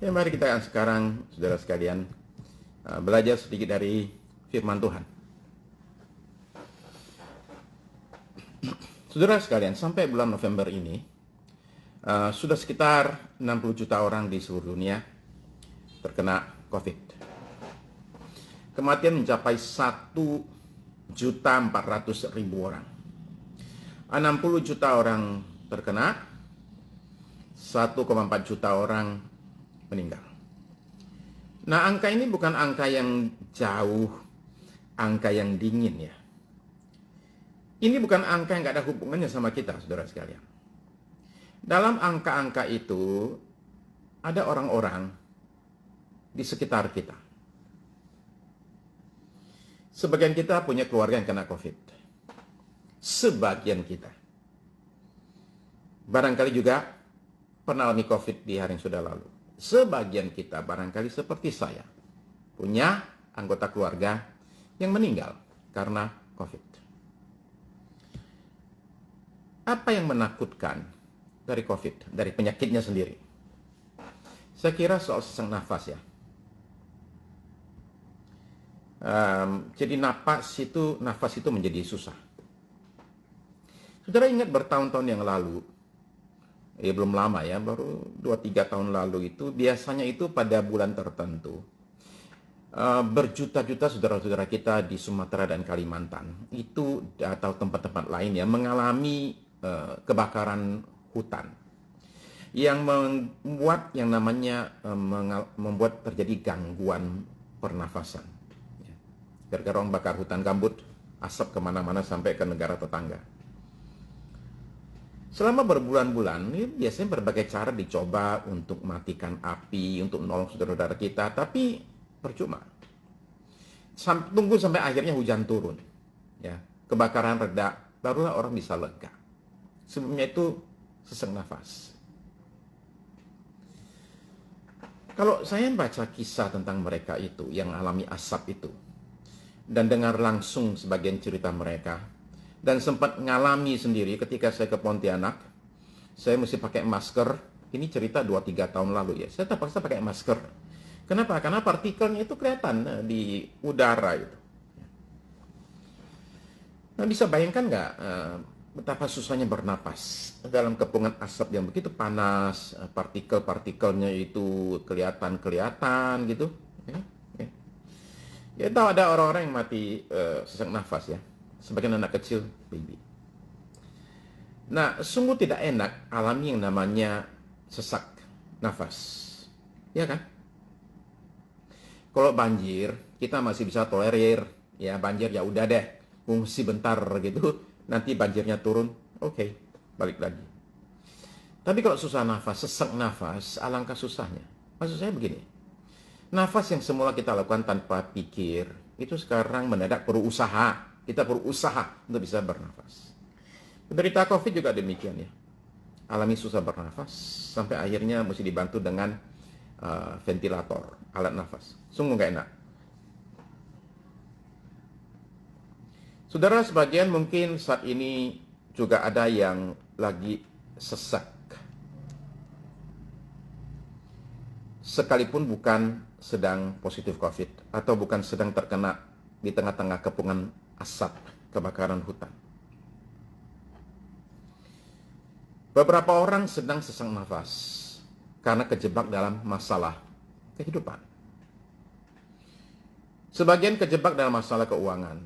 Ya, mari kita sekarang, saudara sekalian, belajar sedikit dari firman Tuhan. Saudara sekalian, sampai bulan November ini, sudah sekitar 60 juta orang di seluruh dunia terkena COVID. Kematian mencapai 1.400.000 orang. 60 juta orang terkena, 1,4 juta orang meninggal. Nah, angka ini bukan angka yang jauh, angka yang dingin ya. Ini bukan angka yang gak ada hubungannya sama kita, saudara sekalian. Dalam angka-angka itu, ada orang-orang di sekitar kita. Sebagian kita punya keluarga yang kena COVID. Sebagian kita. Barangkali juga pernah alami COVID di hari yang sudah lalu. Sebagian kita barangkali seperti saya, punya anggota keluarga yang meninggal karena COVID. Apa yang menakutkan dari COVID, dari penyakitnya sendiri? Saya kira soal sesak nafas ya. Jadi nafas itu menjadi susah. Saudara ingat bertahun-tahun yang lalu, belum lama ya, baru 2-3 tahun lalu itu, biasanya itu pada bulan tertentu, berjuta-juta saudara-saudara kita di Sumatera dan Kalimantan, itu atau tempat-tempat lain ya, mengalami kebakaran hutan yang membuat yang namanya membuat terjadi gangguan pernafasan. Gara-gara orang bakar hutan gambut, asap kemana-mana sampai ke negara tetangga. Selama berbulan-bulan, biasanya berbagai cara dicoba untuk matikan api, untuk menolong saudara-saudara kita, tapi percuma. Tunggu sampai akhirnya hujan turun, ya, kebakaran reda, barulah orang bisa lega. Sebelumnya itu sesak nafas. Kalau saya baca kisah tentang mereka itu yang alami asap itu, dan dengar langsung sebagian cerita mereka, dan sempat ngalami sendiri ketika saya ke Pontianak, saya mesti pakai masker. Ini cerita 2-3 tahun lalu ya. Saya terpaksa pakai masker. Kenapa? Karena partikelnya itu kelihatan di udara itu. Nah, bisa bayangkan nggak betapa susahnya bernapas dalam kepungan asap yang begitu panas, partikel-partikelnya itu kelihatan gitu. Ya, tahu ada orang-orang yang mati sesak nafas ya. Sebagian anak kecil, baby. Nah, sungguh tidak enak alami yang namanya sesak nafas. Ya kan? Kalau banjir, kita masih bisa tolerir. Ya, banjir ya udah deh, fungsi bentar gitu. Nanti banjirnya turun, oke, balik lagi. Tapi kalau susah nafas, sesak nafas, alangkah susahnya. Maksud saya begini, nafas yang semula kita lakukan tanpa pikir, itu sekarang mendadak perlu usaha. Kita perlu usaha untuk bisa bernafas. Penderita COVID juga demikian ya. Alami susah bernafas, sampai akhirnya mesti dibantu dengan ventilator, alat nafas. Sungguh nggak enak. Saudara, sebagian mungkin saat ini juga ada yang lagi sesak. Sekalipun bukan sedang positif COVID atau bukan sedang terkena di tengah-tengah kepungan asap kebakaran hutan. Beberapa orang sedang sesak nafas karena kejebak dalam masalah kehidupan. Sebagian kejebak dalam masalah keuangan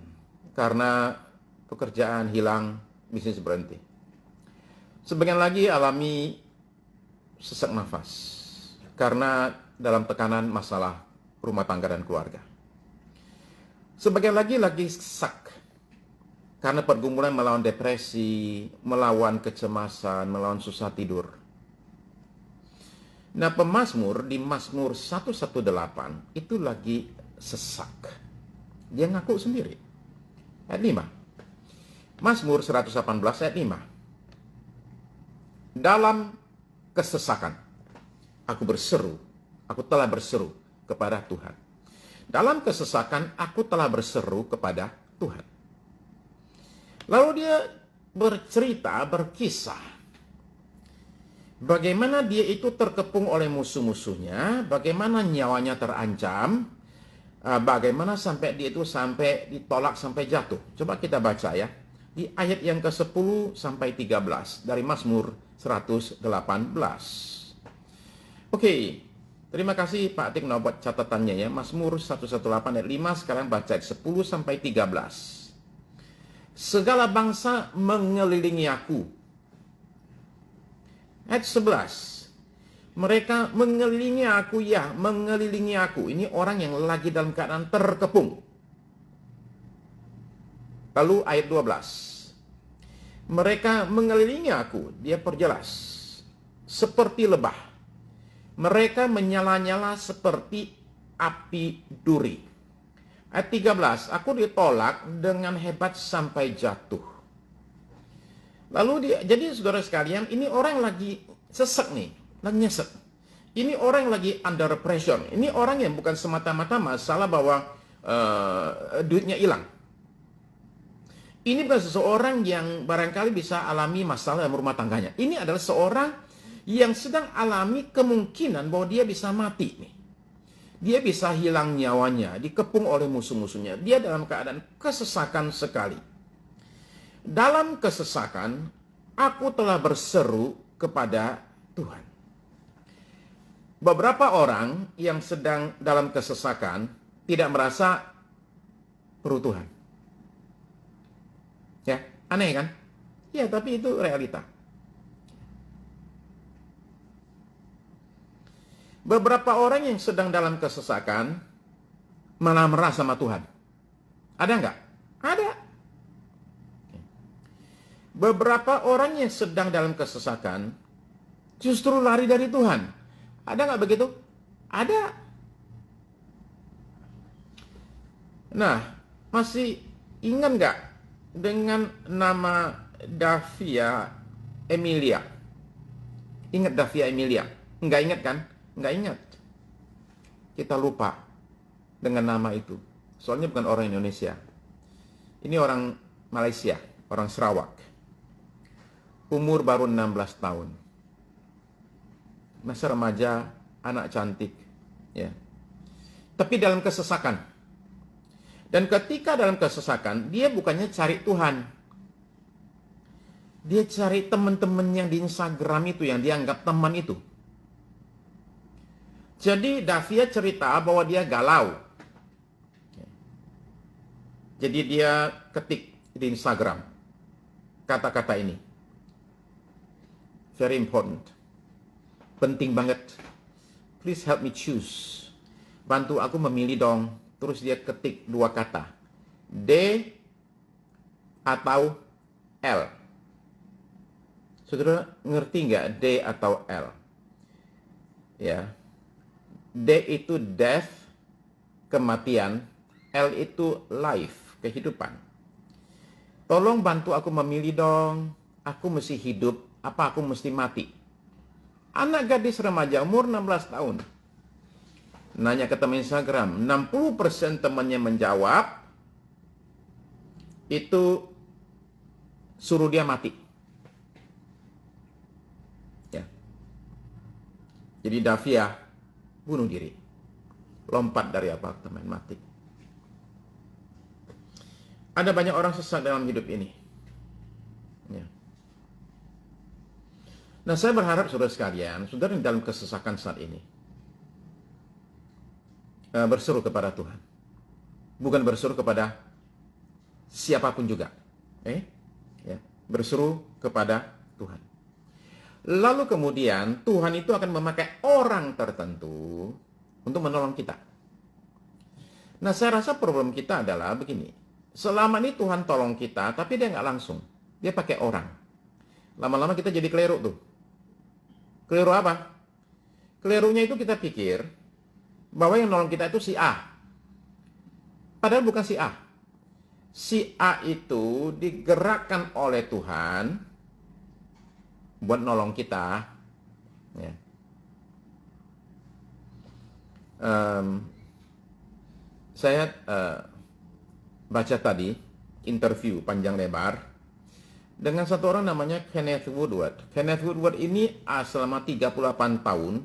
karena pekerjaan hilang, bisnis berhenti. Sebagian lagi alami sesak nafas karena dalam tekanan masalah rumah tangga dan keluarga. Sebagian lagi sesak karena pergumulan melawan depresi, melawan kecemasan, melawan susah tidur. Nah, pemazmur di Mazmur 118 itu lagi sesak. Dia ngaku sendiri. Ayat 5. Mazmur 118 ayat 5. Dalam kesesakan, aku telah berseru kepada Tuhan. Dalam kesesakan, aku telah berseru kepada Tuhan. Lalu dia bercerita, berkisah Bagaimana dia itu terkepung oleh musuh-musuhnya, bagaimana nyawanya terancam, bagaimana sampai dia itu sampai ditolak sampai jatuh. Coba kita baca ya. Di ayat yang ke-10 sampai 13 dari Mazmur 118. Oke, terima kasih Pak Tikno buat catatannya ya. Mazmur 118 ayat 5, sekarang baca ayat 10 sampai 13. Segala bangsa mengelilingi aku. Ayat 11. Mereka mengelilingi aku, ya, mengelilingi aku. Ini orang yang lagi dalam keadaan terkepung. Lalu ayat 12. Mereka mengelilingi aku, dia perjelas, seperti lebah. Mereka menyala-nyala seperti api duri. Ayat 13. Aku ditolak dengan hebat sampai jatuh. Lalu jadi saudara sekalian, ini orang lagi sesek nih, lagi nyesek. Ini orang lagi under pressure. Ini orang yang bukan semata-mata masalah bahwa duitnya hilang. Ini bukan seseorang yang barangkali bisa alami masalah dalam rumah tangganya. Ini adalah seorang yang sedang alami kemungkinan bahwa dia bisa mati nih. Dia bisa hilang nyawanya, dikepung oleh musuh-musuhnya. Dia dalam keadaan kesesakan sekali. Dalam kesesakan, aku telah berseru kepada Tuhan. Beberapa orang yang sedang dalam kesesakan tidak merasa perlu Tuhan. Ya, aneh kan? Ya, tapi itu realita. Beberapa orang yang sedang dalam kesesakan malah merasa sama Tuhan. Ada nggak? Ada. Beberapa orang yang sedang dalam kesesakan justru lari dari Tuhan. Ada nggak begitu? Ada. Nah, masih ingat nggak dengan nama Davia Emilia? Ingat Davia Emilia? Nggak ingat kan? Nggak ingat. Kita lupa dengan nama itu. Soalnya bukan orang Indonesia. Ini orang Malaysia, orang Sarawak. Umur baru 16 tahun. Masa remaja, anak cantik. Ya. Tapi dalam kesesakan. Dan ketika dalam kesesakan, dia bukannya cari Tuhan. Dia cari teman-teman yang di Instagram itu, yang dianggap teman itu. Jadi Davia cerita bahwa dia galau. Jadi dia ketik di Instagram kata-kata ini. Very important. Penting banget. Please help me choose. Bantu aku memilih dong. Terus dia ketik dua kata. D atau L. Saudara ngerti nggak D atau L? Ya. D itu death, kematian. L itu life, kehidupan. Tolong bantu aku memilih dong. Aku mesti hidup, apa aku mesti mati? Anak gadis remaja umur 16 tahun. Nanya ke teman Instagram, 60% temannya menjawab, itu suruh dia mati. Ya. Jadi Davia bunuh diri. Lompat dari apartemen, mati. Ada banyak orang sesat dalam hidup ini. Ya. Nah, saya berharap saudara sekalian, saudara yang dalam kesesakan saat ini, berseru kepada Tuhan. Bukan berseru kepada siapapun juga. Ya. Berseru kepada Tuhan. Lalu kemudian Tuhan itu akan memakai orang tertentu untuk menolong kita. Nah, saya rasa problem kita adalah begini. Selama ini Tuhan tolong kita, tapi dia nggak langsung. Dia pakai orang. Lama-lama kita jadi keliru tuh. Keliru apa? Kelirunya itu kita pikir bahwa yang nolong kita itu si A. Padahal bukan si A. Si A itu digerakkan oleh Tuhan buat nolong kita. Ya. Saya baca tadi interview panjang lebar dengan satu orang namanya Kenneth Woodward. Kenneth Woodward ini selama 38 tahun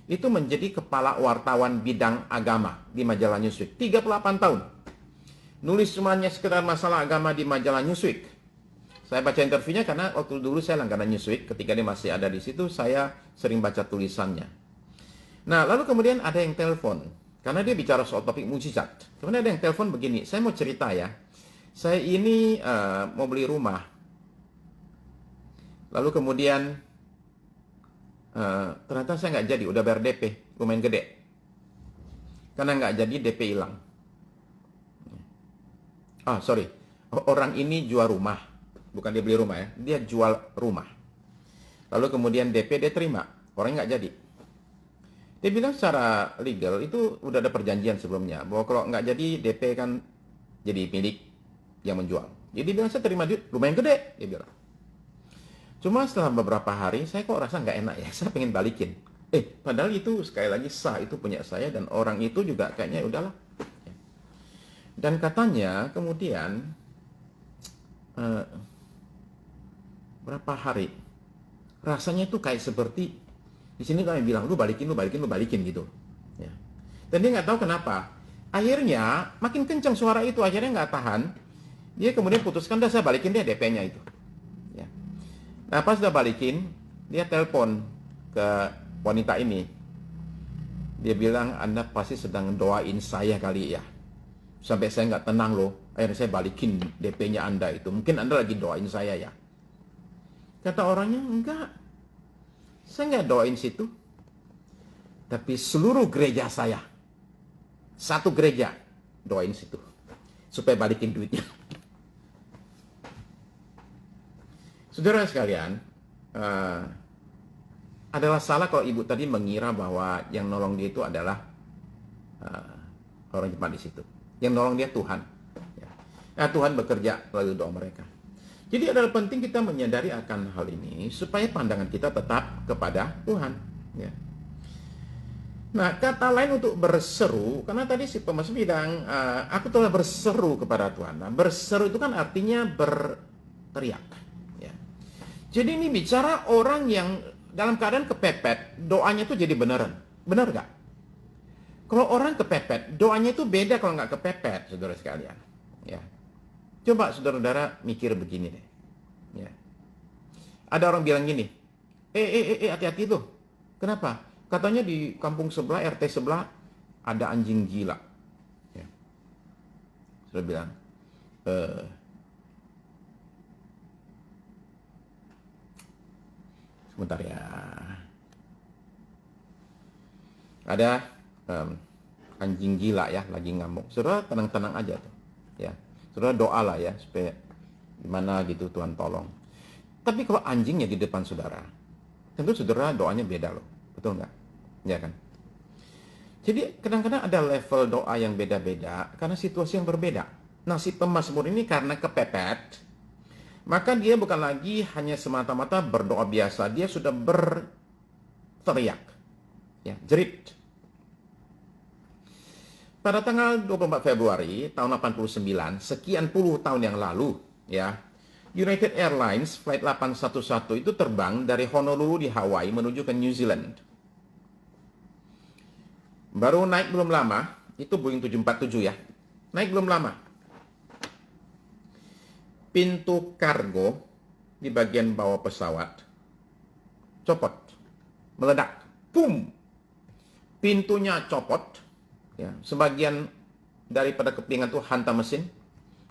itu menjadi kepala wartawan bidang agama di majalah Newsweek. 38 tahun. Nulis semuanya sekitar masalah agama di majalah Newsweek. Saya baca interviewnya karena waktu dulu saya langganan Newsweek. Ketika dia masih ada di situ, saya sering baca tulisannya. Nah, lalu kemudian ada yang telepon. Karena dia bicara soal topik mujizat. Kemudian ada yang telepon begini, saya mau cerita ya. Saya ini mau beli rumah. Lalu kemudian ternyata saya nggak jadi, udah bayar DP, lumayan gede. Karena nggak jadi, DP hilang. Sorry, orang ini jual rumah. Bukan dia beli rumah ya, dia jual rumah. Lalu kemudian DP dia terima, orangnya nggak jadi. Dia bilang secara legal itu udah ada perjanjian sebelumnya bahwa kalau nggak jadi DP kan jadi milik yang menjual. Jadi dia bilang saya terima duit lumayan gede, dia bilang. Cuma setelah beberapa hari saya kok rasa nggak enak ya, saya pengen balikin. Padahal itu sekali lagi sah, itu punya saya dan orang itu juga kayaknya udahlah. Dan katanya kemudian berapa hari rasanya itu kayak seperti di sini kami bilang, lu balikin gitu. Ya. Dan dia nggak tahu kenapa. Akhirnya makin kencang suara itu, akhirnya nggak tahan. Dia kemudian putuskan, dah saya balikin deh DP-nya itu. Ya. Nah pas udah balikin, dia telepon ke wanita ini. Dia bilang, Anda pasti sedang doain saya kali ya. Sampai saya nggak tenang loh. Akhirnya saya balikin DP-nya Anda itu. Mungkin Anda lagi doain saya ya. Kata orangnya, enggak. Saya nggak doain situ. Tapi seluruh gereja saya, satu gereja, doain situ. Supaya balikin duitnya. Saudara sekalian, adalah salah kalau ibu tadi mengira bahwa yang nolong dia itu adalah orang jemaat di situ. Yang nolong dia Tuhan. Ya. Nah, Tuhan bekerja melalui doa mereka. Jadi adalah penting kita menyadari akan hal ini supaya pandangan kita tetap kepada Tuhan. Ya. Nah, kata lain untuk berseru, karena tadi si pemasuk bilang, aku telah berseru kepada Tuhan. Nah, berseru itu kan artinya berteriak. Ya. Jadi ini bicara orang yang dalam keadaan kepepet, doanya itu jadi beneran. Benar gak? Kalau orang kepepet, doanya itu beda kalau nggak kepepet, saudara sekalian. Ya. Coba saudara-saudara mikir begini deh. Ya. Ada orang bilang gini, hati-hati tuh. Kenapa? Katanya di kampung sebelah, RT sebelah, ada anjing gila. Ya. Saudara bilang, sebentar ya. Ada anjing gila ya, lagi ngamuk. Saudara tenang-tenang aja tuh. Ya. Saudara doalah ya supaya gimana gitu Tuhan tolong. Tapi kalau anjingnya di depan saudara, tentu saudara doanya beda loh. Betul nggak? Ya kan? Jadi kadang-kadang ada level doa yang beda-beda karena situasi yang berbeda. Nah si pemazmur ini karena kepepet, maka dia bukan lagi hanya semata-mata berdoa biasa. Dia sudah berteriak. Ya, jerit. Pada tanggal 24 Februari tahun 89, sekian puluh tahun yang lalu, ya, United Airlines Flight 811 itu terbang dari Honolulu di Hawaii menuju ke New Zealand. Baru naik belum lama, itu Boeing 747 ya, naik belum lama. Pintu kargo di bagian bawah pesawat copot, meledak, boom, pintunya copot. Ya, sebagian daripada kepingan itu hantam mesin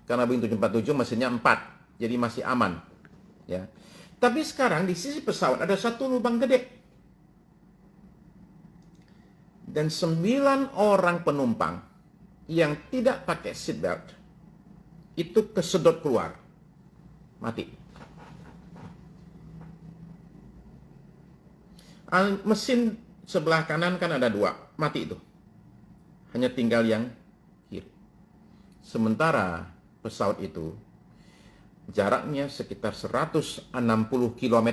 karena Boeing 747 mesinnya 4, jadi masih aman. Ya. Tapi sekarang di sisi pesawat ada satu lubang gede. Dan 9 orang penumpang yang tidak pakai seatbelt itu kesedot keluar. Mati. Mesin sebelah kanan kan ada 2, mati itu. Hanya tinggal yang kiri. Sementara pesawat itu jaraknya sekitar 160 km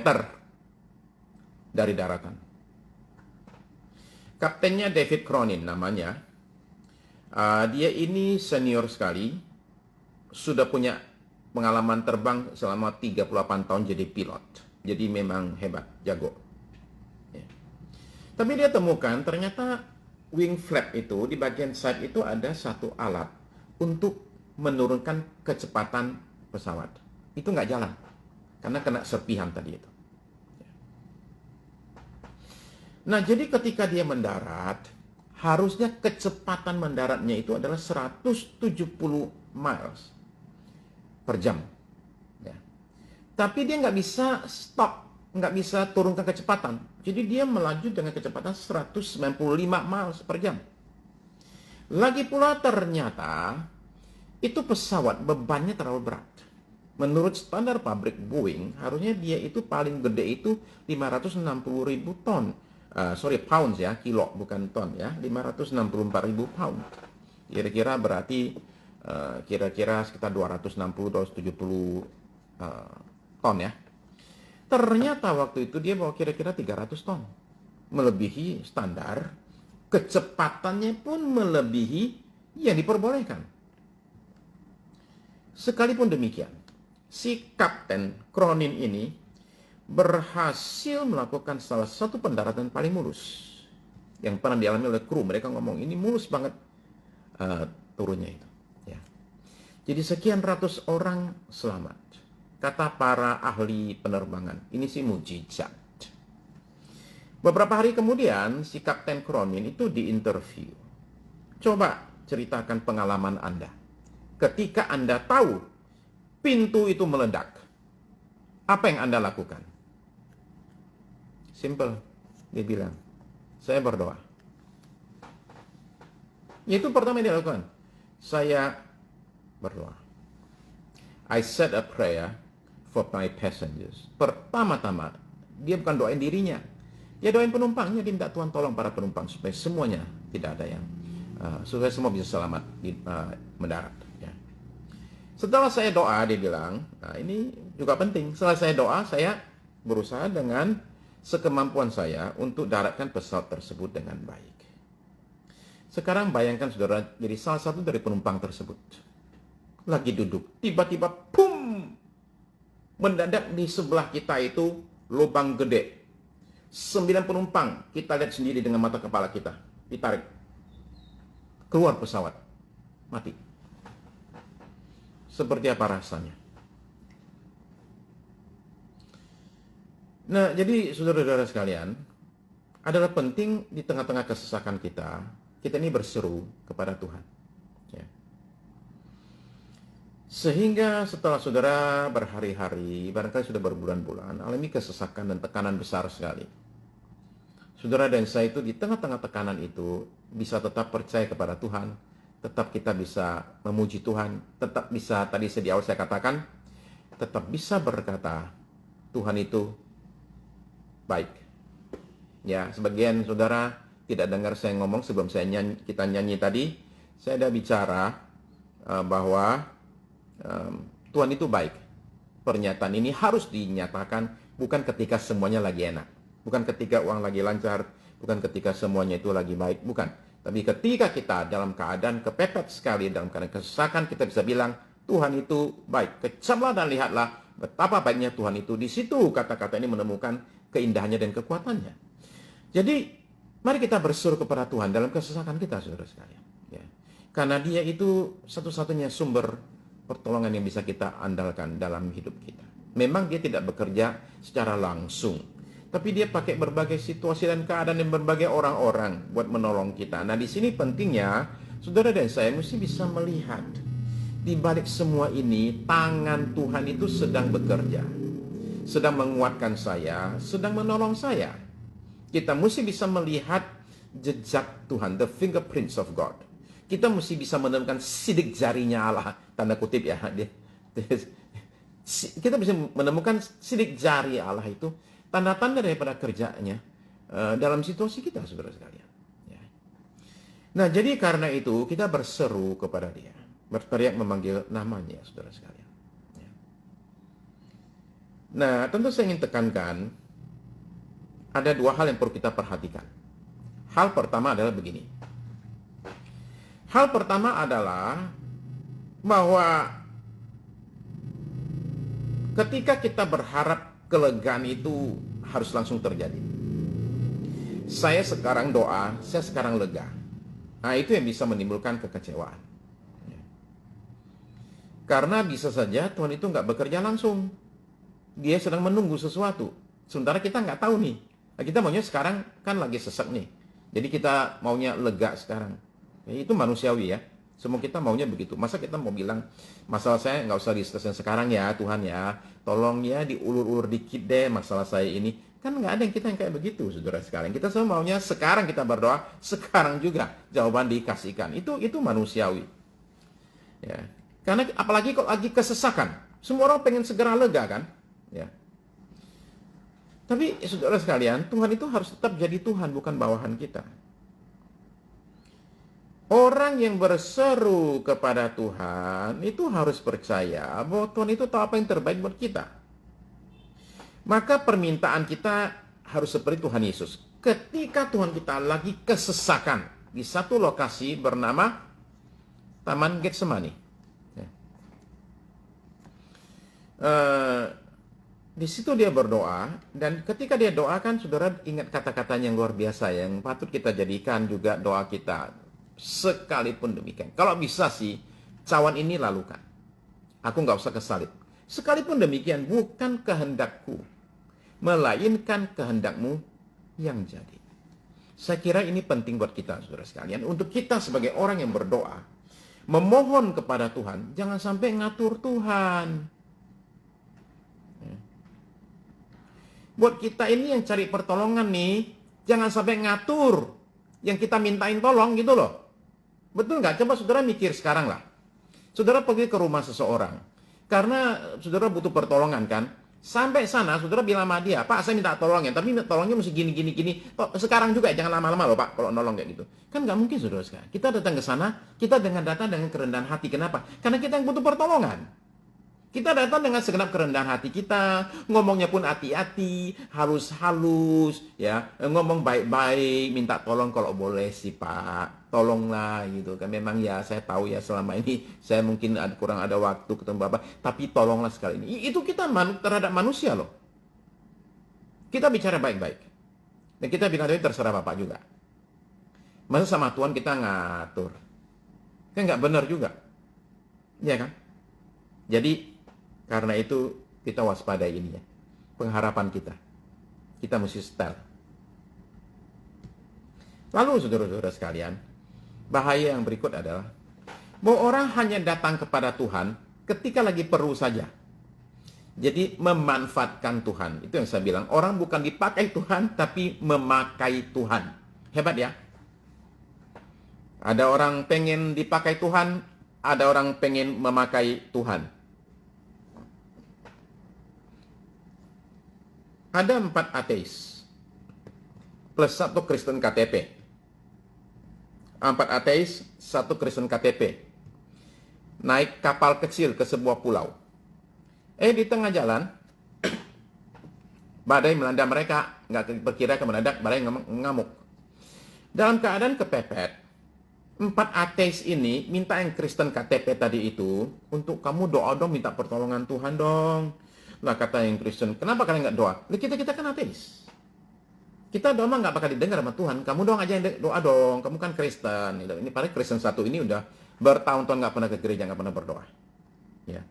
dari daratan. Kaptennya David Cronin namanya. Dia ini senior sekali, sudah punya pengalaman terbang selama 38 tahun jadi pilot. Jadi memang hebat, jago. Ya. Tapi dia temukan ternyata wing flap itu, di bagian side itu ada satu alat untuk menurunkan kecepatan pesawat. Itu nggak jalan, karena kena serpihan tadi itu. Nah, jadi ketika dia mendarat, harusnya kecepatan mendaratnya itu adalah 170 miles per jam. Ya. Tapi dia nggak bisa stop, nggak bisa turunkan kecepatan. Jadi dia melaju dengan kecepatan 195 miles per jam. Lagi pula ternyata itu pesawat bebannya terlalu berat. Menurut standar pabrik Boeing, harusnya dia itu paling gede itu 560.000 ton. Pounds ya, kilo bukan ton ya, 564.000 pound. Kira-kira berarti kira-kira sekitar 260-270 ton ya. Ternyata waktu itu dia bawa kira-kira 300 ton. Melebihi standar, kecepatannya pun melebihi yang diperbolehkan. Sekalipun demikian, si Kapten Cronin ini berhasil melakukan salah satu pendaratan paling mulus yang pernah dialami oleh kru. Mereka ngomong ini mulus banget turunnya itu. Ya. Jadi sekian ratus orang selamat. Kata para ahli penerbangan, ini sih mujizat. Beberapa hari kemudian si Kapten Cronin itu diinterview. Coba ceritakan pengalaman Anda. Ketika Anda tahu pintu itu meledak, apa yang Anda lakukan? Simple, dia bilang, saya berdoa. Itu pertama yang dia lakukan. Saya berdoa. I said a prayer for my passengers. Pertama-tama, dia bukan doain dirinya. Dia doain penumpangnya, dia minta Tuhan tolong para penumpang supaya semuanya tidak ada yang, supaya semua bisa selamat mendarat. Ya. Setelah saya doa, dia bilang, nah ini juga penting. Setelah saya doa, saya berusaha dengan sekemampuan saya untuk daratkan pesawat tersebut dengan baik. Sekarang bayangkan saudara jadi salah satu dari penumpang tersebut. Lagi duduk, tiba-tiba pum! Mendadak di sebelah kita itu lubang gede. 9 penumpang kita lihat sendiri dengan mata kepala kita. Ditarik. Keluar pesawat. Mati. Seperti apa rasanya? Nah, jadi saudara-saudara sekalian, adalah penting di tengah-tengah kesesakan kita ini berseru kepada Tuhan. Ya. Sehingga setelah saudara berhari-hari, barangkali sudah berbulan-bulan, alami kesesakan dan tekanan besar sekali. Saudara dan saya itu di tengah-tengah tekanan itu bisa tetap percaya kepada Tuhan, tetap kita bisa memuji Tuhan, tetap bisa, tadi di awal saya katakan, tetap bisa berkata, Tuhan itu baik. Ya, sebagian saudara tidak dengar saya ngomong sebelum kita nyanyi tadi. Saya ada bicara bahwa Tuhan itu baik. Pernyataan ini harus dinyatakan bukan ketika semuanya lagi enak, bukan ketika uang lagi lancar, bukan ketika semuanya itu lagi baik, bukan. Tapi ketika kita dalam keadaan kepepet sekali, dalam keadaan kesesakan, kita bisa bilang Tuhan itu baik. Kecaplah dan lihatlah betapa baiknya Tuhan itu. Di situ kata-kata ini menemukan keindahannya dan kekuatannya. Jadi, mari kita berseru kepada Tuhan dalam kesesakan kita, saudara sekalian. Ya. Karena Dia itu satu-satunya sumber pertolongan yang bisa kita andalkan dalam hidup kita. Memang Dia tidak bekerja secara langsung, tapi Dia pakai berbagai situasi dan keadaan dan berbagai orang-orang buat menolong kita. Nah, di sini pentingnya, saudara dan saya mesti bisa melihat di balik semua ini, tangan Tuhan itu sedang bekerja. Sedang menguatkan saya, sedang menolong saya. Kita mesti bisa melihat jejak Tuhan, the fingerprints of God. Kita mesti bisa menemukan sidik jarinya Allah, tanda kutip ya. Kita bisa menemukan sidik jari Allah itu, tanda-tanda daripada kerjanya dalam situasi kita, saudara sekalian. Ya. Nah, jadi karena itu kita berseru kepada Dia, berteriak memanggil namanya, saudara sekalian. Nah, tentu saya ingin tekankan, ada dua hal yang perlu kita perhatikan. Hal pertama adalah begini. Hal pertama adalah bahwa Ketika kita berharap kelegaan itu harus langsung terjadi. Saya sekarang doa, saya sekarang lega. Nah, itu yang bisa menimbulkan kekecewaan. Karena bisa saja Tuhan itu nggak bekerja langsung. Dia sedang menunggu sesuatu. Sementara kita nggak tahu nih. Nah, kita maunya sekarang kan lagi sesek nih. Jadi kita maunya lega sekarang. Ya, itu manusiawi ya. Semua kita maunya begitu. Masa kita mau bilang, masalah saya nggak usah diselesain sekarang ya Tuhan ya. Tolong ya diulur-ulur dikit deh masalah saya ini. Kan nggak ada yang kita yang kayak begitu, saudara sekalian. Kita semua maunya sekarang kita berdoa, sekarang juga jawaban dikasihkan. Itu manusiawi. Ya. Karena apalagi kalau lagi kesesakan, semua orang pengen segera lega kan? Ya. Tapi saudara sekalian, Tuhan itu harus tetap jadi Tuhan, bukan bawahan kita. Orang yang berseru kepada Tuhan itu harus percaya bahwa Tuhan itu tahu apa yang terbaik buat kita. Maka permintaan kita harus seperti Tuhan Yesus. Ketika Tuhan kita lagi kesesakan di satu lokasi bernama Taman Getsemani. Ya. Di situ dia berdoa, dan ketika dia doakan, saudara ingat kata-katanya yang luar biasa yang patut kita jadikan juga doa kita. Sekalipun demikian, kalau bisa sih cawan ini lalukan, aku nggak usah kesalib. Sekalipun demikian, bukan kehendakku, melainkan kehendakmu yang jadi. Saya kira ini penting buat kita, saudara sekalian, untuk kita sebagai orang yang berdoa, memohon kepada Tuhan, jangan sampai ngatur Tuhan. Buat kita ini yang cari pertolongan nih, jangan sampai ngatur yang kita mintain tolong gitu loh. Betul nggak? Coba saudara mikir sekarang lah. Saudara pergi ke rumah seseorang, karena saudara butuh pertolongan kan. Sampai sana, saudara bilang sama dia, Pak saya minta tolongnya, tapi tolongnya mesti gini. Sekarang juga jangan lama-lama loh Pak, kalau nolong kayak gitu. Kan nggak mungkin saudara sekarang. Kita datang ke sana, kita datang dengan kerendahan hati. Kenapa? Karena kita yang butuh pertolongan. Kita datang dengan segenap kerendahan hati kita, ngomongnya pun hati-hati, halus-halus, ya, ngomong baik-baik, minta tolong kalau boleh sih Pak, tolonglah gitu kan. Memang ya saya tahu ya selama ini saya mungkin kurang ada waktu ketemu Bapak, tapi tolonglah sekali ini. Itu kita terhadap manusia loh. Kita bicara baik-baik, dan kita bilang itu terserah Bapak juga. Masa sama Tuhan kita ngatur, kan nggak benar juga, ya kan? Jadi karena itu kita waspadai ini ya. Pengharapan kita. Kita mesti setel. Lalu saudara-saudara sekalian, bahaya yang berikut adalah bahwa orang hanya datang kepada Tuhan ketika lagi perlu saja. Jadi memanfaatkan Tuhan. Itu yang saya bilang. Orang bukan dipakai Tuhan, tapi memakai Tuhan. Hebat ya. Ada orang pengen dipakai Tuhan, ada orang pengen memakai Tuhan. Ada 4 ateis plus 1 Kristen KTP. 4 ateis, 1 Kristen KTP. Naik kapal kecil ke sebuah pulau. Di tengah jalan, badai melanda mereka. Nggak perkirakan mendadak, badai ngamuk. Dalam keadaan kepepet, 4 ateis ini minta yang Kristen KTP tadi itu, untuk kamu doa dong, minta pertolongan Tuhan dong. Lah kata yang Kristen, kenapa kalian nggak doa? Kita kan ateis. Kita doa mah nggak bakal didengar sama Tuhan. Kamu doang aja yang doa dong. Kamu kan Kristen. Ini padahal Kristen satu ini udah bertahun-tahun nggak pernah ke gereja, nggak pernah berdoa. Ya,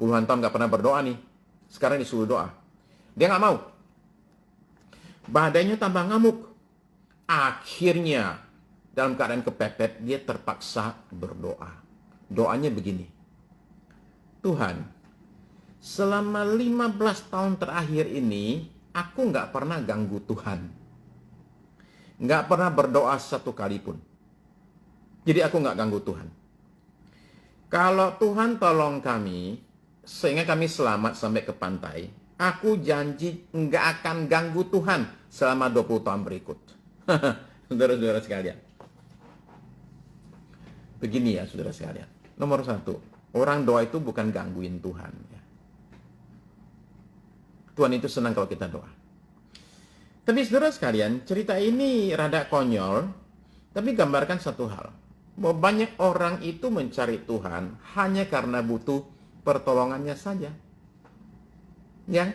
puluhan tahun nggak pernah berdoa nih. Sekarang disuruh doa. Dia nggak mau. Badainya tambah ngamuk. Akhirnya dalam keadaan kepepet dia terpaksa berdoa. Doanya begini. Tuhan, selama 15 tahun terakhir ini, aku nggak pernah ganggu Tuhan. Nggak pernah berdoa satu kali pun. Jadi aku nggak ganggu Tuhan. Kalau Tuhan tolong kami, sehingga kami selamat sampai ke pantai, aku janji nggak akan ganggu Tuhan selama 20 tahun berikut. Saudara-saudara sekalian. Begini ya saudara sekalian. Nomor 1, orang doa itu bukan gangguin Tuhan. Tuhan itu senang kalau kita doa. Tapi saudara sekalian, cerita ini rada konyol, tapi gambarkan satu hal. Bahwa banyak orang itu mencari Tuhan hanya karena butuh pertolongannya saja. Ya,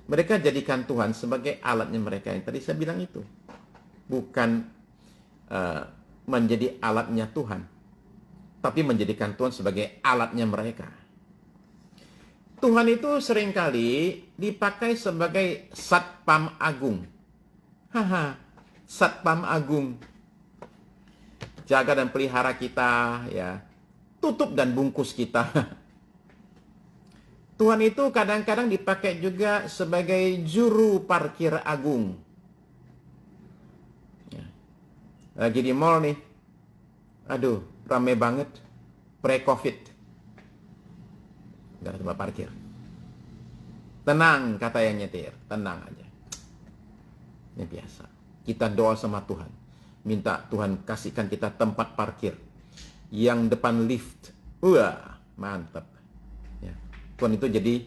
mereka jadikan Tuhan sebagai alatnya mereka yang tadi saya bilang itu. Bukan menjadi alatnya Tuhan, tapi menjadikan Tuhan sebagai alatnya mereka. Tuhan itu seringkali dipakai sebagai satpam agung. Haha, satpam agung. Jaga dan pelihara kita, ya. Tutup dan bungkus kita. Tuhan itu kadang-kadang dipakai juga sebagai juru parkir agung. Ya. Lagi di mall nih. Aduh, rame banget. Pre-COVID. Gak ada tempat parkir. Tenang, kata yang nyetir. Tenang aja. Ini biasa. Kita doa sama Tuhan. Minta Tuhan kasihkan kita tempat parkir. Yang depan lift. Wah, mantap. Tuhan itu jadi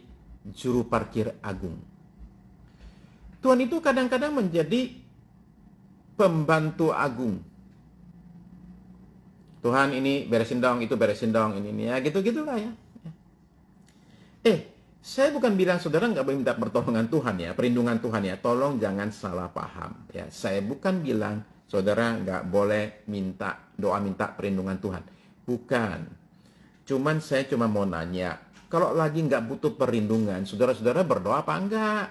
juru parkir agung. Tuhan itu kadang-kadang menjadi pembantu agung. Tuhan ini beresin dong, itu beresin dong, ini ya gitu-gitulah ya. Saya bukan bilang saudara nggak boleh minta pertolongan Tuhan ya, perlindungan Tuhan ya. Tolong jangan salah paham ya. Saya bukan bilang saudara nggak boleh minta doa minta perlindungan Tuhan. Bukan. Saya cuma mau nanya. Kalau lagi nggak butuh perlindungan, saudara-saudara berdoa apa enggak?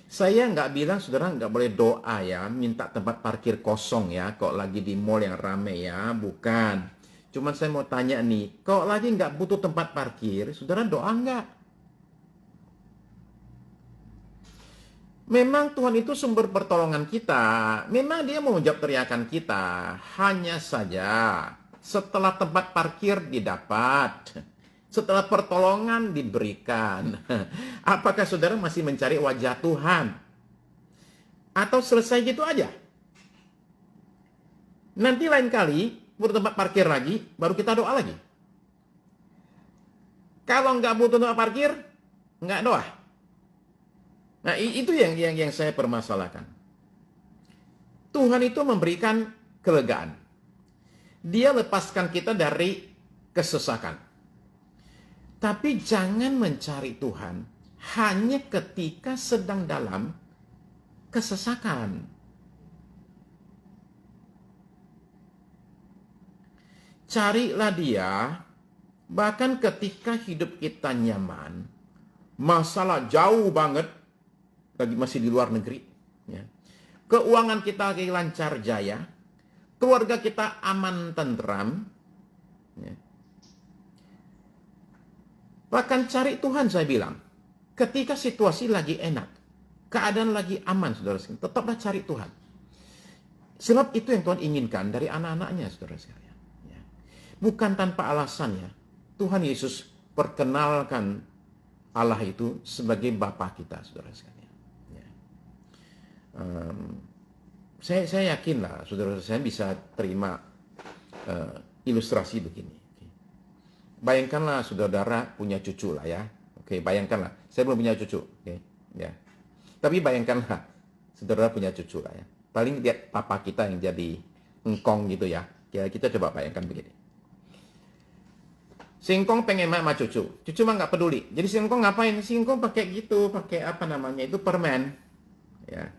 Saya nggak bilang saudara nggak boleh doa ya, minta tempat parkir kosong ya, kalau lagi di mall yang rame ya, bukan. Saya mau tanya nih, kalau lagi nggak butuh tempat parkir, saudara doa enggak? Memang Tuhan itu sumber pertolongan kita, memang dia mau menjawab teriakan kita, hanya saja setelah tempat parkir didapat, setelah pertolongan diberikan, apakah saudara masih mencari wajah Tuhan? Atau selesai gitu aja? Nanti lain kali, butuh tempat parkir lagi, baru kita doa lagi. Kalau nggak butuh tempat parkir, nggak doa. Nah, itu yang saya permasalahkan. Tuhan itu memberikan kelegaan. Dia lepaskan kita dari kesesakan. Tapi jangan mencari Tuhan hanya ketika sedang dalam kesesakan. Carilah dia bahkan ketika hidup kita nyaman, masalah jauh banget, lagi masih di luar negeri, ya. Keuangan kita lagi lancar jaya, keluarga kita aman tentram, ya. Bahkan cari Tuhan saya bilang. Ketika situasi lagi enak. Keadaan lagi aman saudara sekalian. Tetaplah cari Tuhan. Sebab itu yang Tuhan inginkan dari anak-anaknya saudara sekalian. Ya. Bukan tanpa alasan ya. Tuhan Yesus perkenalkan Allah itu sebagai Bapa kita saudara sekalian. Ya. Saya yakin lah saudara saya bisa terima ilustrasi begini. Bayangkanlah saudara punya cucu lah ya. Oke, bayangkanlah. Saya belum punya cucu. Oke, ya. Tapi bayangkanlah saudara punya cucu lah ya. Paling lihat papa kita yang jadi engkong gitu ya. Ya kita coba bayangkan begini. Si engkong pengen main sama cucu. Cucu mah nggak peduli. Jadi si engkong ngapain? Si engkong pakai gitu, pakai apa namanya itu permen. Ya.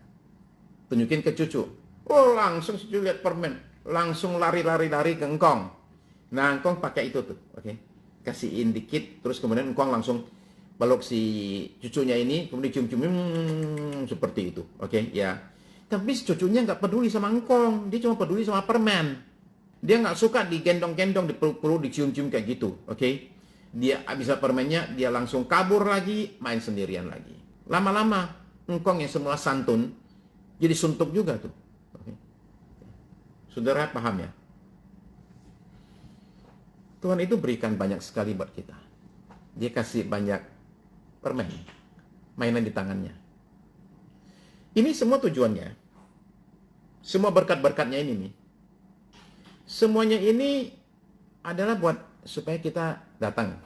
Tunjukin ke cucu. Oh langsung cucu lihat permen. Langsung lari ke engkong. Nah engkong pakai itu tuh. Oke. Kasihin dikit, terus kemudian engkong langsung peluk si cucunya ini, kemudian cium-cium seperti itu, oke, ya. Tapi si cucunya nggak peduli sama engkong, dia cuma peduli sama permen. Dia nggak suka digendong-gendong, dipeluk-peluk, dicium-cium kayak gitu, oke. Dia habis permennya, dia langsung kabur lagi, main sendirian lagi. Lama-lama, engkong yang semula santun, jadi suntuk juga tuh. Okay. Saudara paham ya? Tuhan itu berikan banyak sekali buat kita. Dia kasih banyak permen, mainan di tangannya. Ini semua tujuannya. Semua berkat-berkatnya ini nih. Semuanya ini adalah buat supaya kita datang.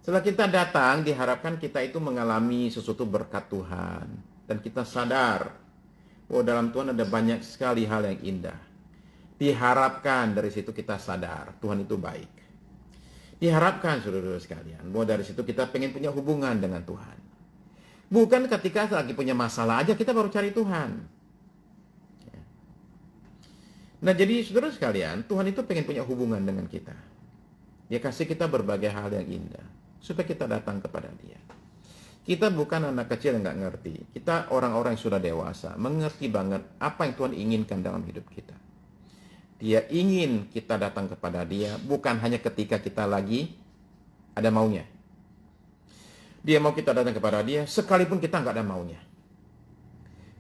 Setelah kita datang, diharapkan kita itu mengalami sesuatu berkat Tuhan. Dan kita sadar bahwa dalam Tuhan ada banyak sekali hal yang indah. Diharapkan dari situ kita sadar Tuhan itu baik. Diharapkan saudara-saudara sekalian, bahwa dari situ kita pengen punya hubungan dengan Tuhan. Bukan ketika lagi punya masalah aja kita baru cari Tuhan. Nah jadi saudara sekalian, Tuhan itu pengen punya hubungan dengan kita. Dia kasih kita berbagai hal yang indah, supaya kita datang kepada Dia. Kita bukan anak kecil yang nggak ngerti. Kita orang-orang yang sudah dewasa, mengerti banget apa yang Tuhan inginkan dalam hidup kita. Dia ingin kita datang kepada Dia, bukan hanya ketika kita lagi ada maunya. Dia mau kita datang kepada Dia, sekalipun kita nggak ada maunya.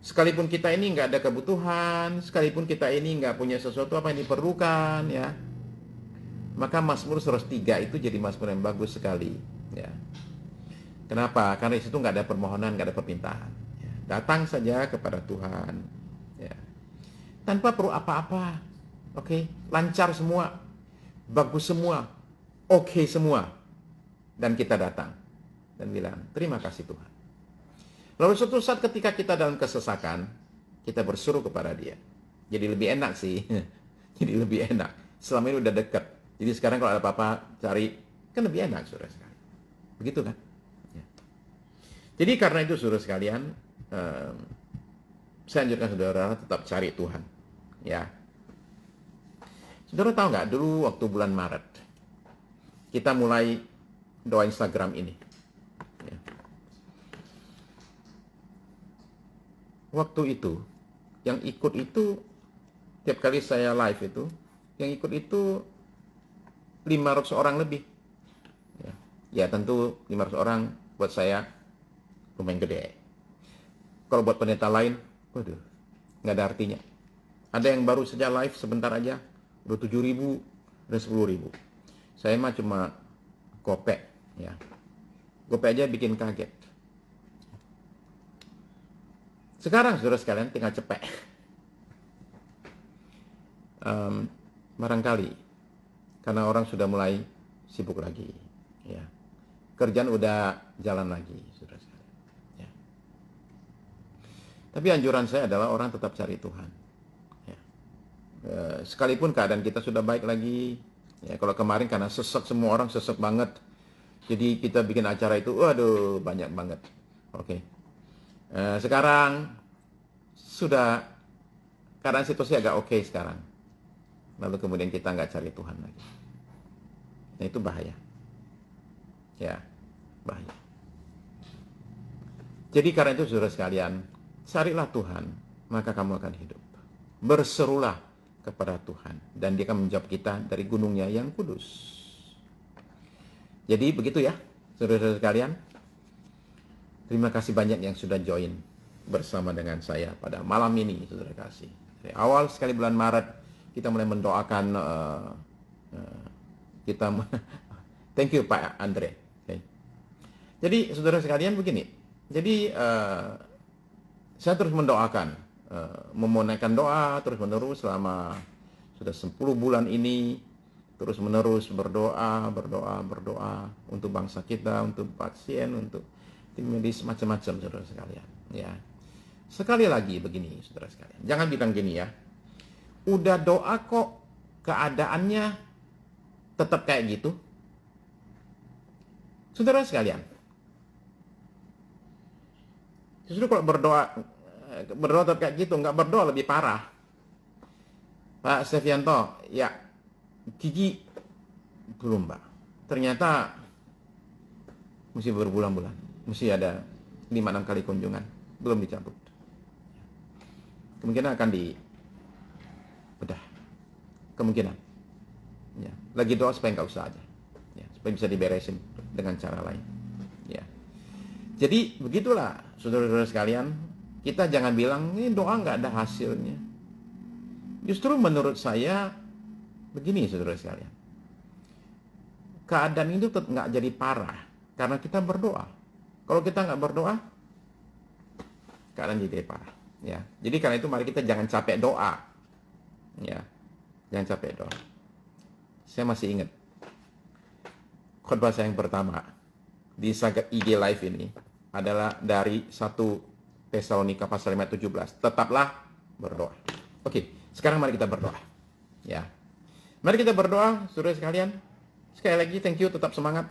Sekalipun kita ini nggak ada kebutuhan, sekalipun kita ini nggak punya sesuatu apa yang diperlukan, ya. Maka Mazmur 103 itu jadi Mazmur yang bagus sekali, ya. Kenapa? Karena di situ nggak ada permohonan, nggak ada permintaan. Ya. Datang saja kepada Tuhan, ya. Tanpa perlu apa-apa. Oke, lancar semua, bagus semua, oke semua. Dan kita datang dan bilang, terima kasih Tuhan. Lalu suatu saat ketika kita dalam kesesakan, kita berseru kepada Dia. Jadi lebih enak sih. Jadi lebih enak. Selama ini udah dekat. Jadi sekarang kalau ada apa-apa cari, kan lebih enak saudara sekalian. Begitu kan? Ya. Jadi karena itu saudara sekalian, saya anjurkan saudara tetap cari Tuhan. Ya. Saudara tahu nggak, dulu waktu bulan Maret, kita mulai doa Instagram ini. Ya. Waktu itu, yang ikut itu, tiap kali saya live itu, yang ikut itu 500 orang lebih. Ya tentu 500 orang buat saya lumayan gede. Kalau buat pendeta lain, waduh, nggak ada artinya. Ada yang baru saja live sebentar aja, udah 7.000 dan 10.000. Saya mah cuma gopek, ya. Gopek aja bikin kaget. Sekarang saudara sekalian tinggal cepet. Barangkali karena orang sudah mulai sibuk lagi, ya. Kerjaan udah jalan lagi, saudara sekalian. Ya. Tapi anjuran saya adalah orang tetap cari Tuhan. Sekalipun keadaan kita sudah baik lagi, ya, kalau kemarin karena sesek, semua orang sesek banget, jadi kita bikin acara itu, waduh, banyak banget. Oke. Sekarang sudah keadaan situasi agak oke sekarang. Lalu kemudian kita nggak cari Tuhan lagi. Nah itu bahaya. Ya, bahaya. Jadi karena itu saudara sekalian, carilah Tuhan, maka kamu akan hidup. Berserulah kepada Tuhan, dan Dia akan menjawab kita dari gunungnya yang kudus. Jadi begitu ya, saudara-saudara sekalian. Terima kasih banyak yang sudah join bersama dengan saya pada malam ini, saudara kasih. Dari awal sekali bulan Maret, kita mulai mendoakan, thank you Pak Andre. Okay. Jadi saudara sekalian begini, jadi saya terus mendoakan, memonekan doa terus-menerus selama sudah 10 bulan ini, terus-menerus berdoa untuk bangsa kita, untuk pasien, untuk tim medis, macam-macam saudara sekalian. Ya. Sekali lagi begini saudara sekalian, jangan bilang gini ya, udah doa kok keadaannya tetap kayak gitu. Saudara sekalian, justru kalau berdoa tetap kayak gitu, nggak berdoa lebih parah. Pak Stevianto, ya gigi belum Pak. Ternyata mesti berbulan-bulan, mesti ada 5-6 kali kunjungan, belum dicabut. Kemungkinan akan bedah. Kemungkinan. Ya. Lagi doa supaya nggak usah aja. Ya, supaya bisa diberesin dengan cara lain. Ya. Jadi begitulah saudara-saudara sekalian. Kita jangan bilang, ini doa nggak ada hasilnya. Justru menurut saya, begini saudara sekalian. Keadaan itu tetap nggak jadi parah, karena kita berdoa. Kalau kita nggak berdoa, keadaan jadi parah. Ya. Jadi karena itu mari kita jangan capek doa. Ya. Jangan capek doa. Saya masih ingat, khotbah saya yang pertama, di Sagat IG Live ini, adalah dari 1 Tesalonika pasal 5:17. Tetaplah berdoa. Oke, sekarang mari kita berdoa. Ya. Mari kita berdoa, saudara sekalian. Sekali lagi, thank you, tetap semangat.